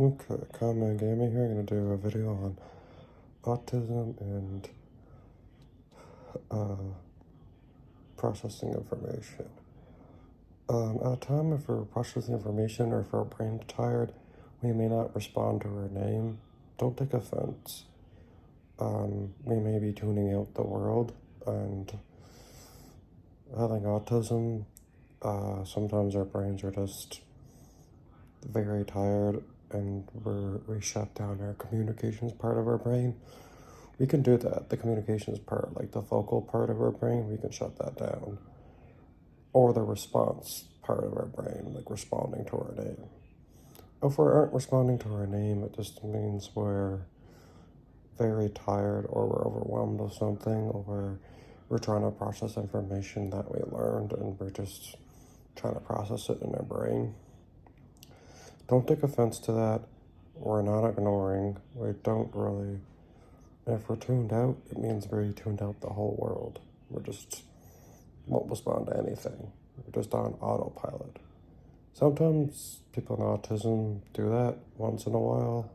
Okay, Common Gaming here. I'm going to do a video on autism and processing information. At a time, if we're processing information or if our brain's tired, we may not respond to our name. Don't take offense. We may be tuning out the world, and having autism, sometimes our brains are just very tired and we shut down our communications part of our brain. We can do that. The communications part, like the vocal part of our brain, we can shut that down. Or the response part of our brain, like responding to our name. If we aren't responding to our name, it just means we're very tired or we're overwhelmed with something, or we're trying to process information that we learned and we're just trying to process it in our brain. Don't take offense to that. We're not ignoring. We don't really. If we're tuned out, it means we're tuned out the whole world. We're just won't respond to anything. We're just on autopilot. Sometimes people in autism do that once in a while.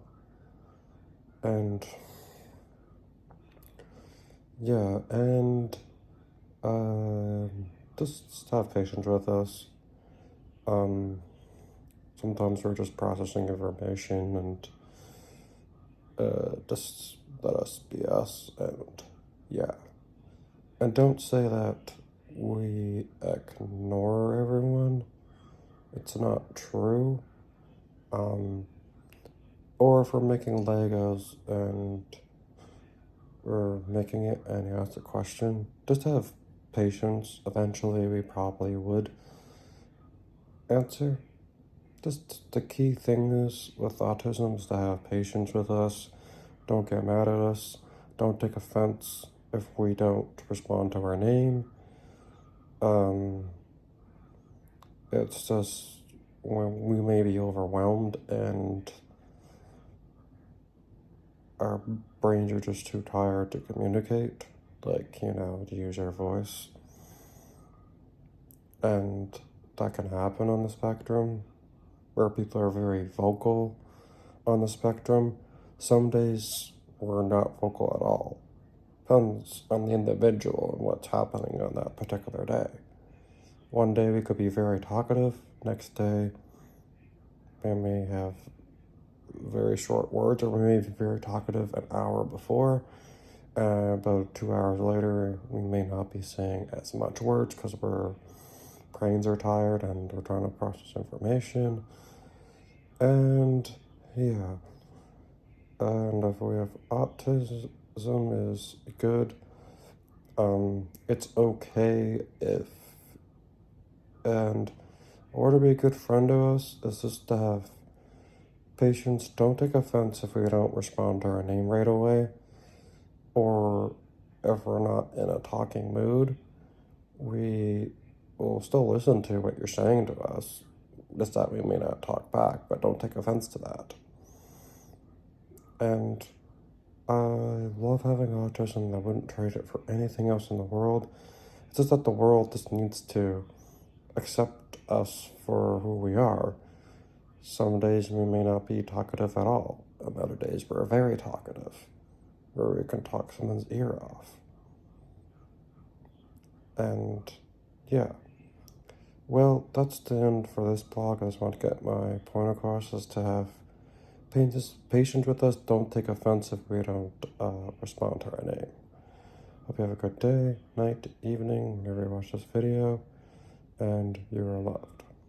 And yeah, and just have patience with us. Sometimes we're just processing information and just let us be us, and yeah. And don't say that we ignore everyone. It's not true. Or if we're making Legos and we're making it and you ask a question, just have patience. Eventually we probably would answer. Just the key thing is with autism is to have patience with us. Don't get mad at us. Don't take offense if we don't respond to our name. It's just when we may be overwhelmed and our brains are just too tired to communicate, to use our voice. And that can happen on the spectrum, where people are very vocal on the spectrum. Some days we're not vocal at all. Depends on the individual and what's happening on that particular day. One day we could be very talkative, next day we may have very short words, or we may be very talkative an hour before. About 2 hours later, we may not be saying as much words because our brains are tired and we're trying to process information. And yeah, and if we have autism is good. It's okay if, and in order to be a good friend to us is just to have patience. Don't take offense if we don't respond to our name right away, or if we're not in a talking mood. We will still listen to what you're saying to us, just that we may not talk back, but don't take offense to that. And I love having autism. I wouldn't trade it for anything else in the world. It's just that the world just needs to accept us for who we are. Some days we may not be talkative at all, and other days we're very talkative, where we can talk someone's ear off. And yeah, well, that's the end for this blog. I just want to get my point across, is to have patience with us. Don't take offense if we don't respond to our name. Hope you have a good day, night, evening, whenever you watch this video, and you are loved.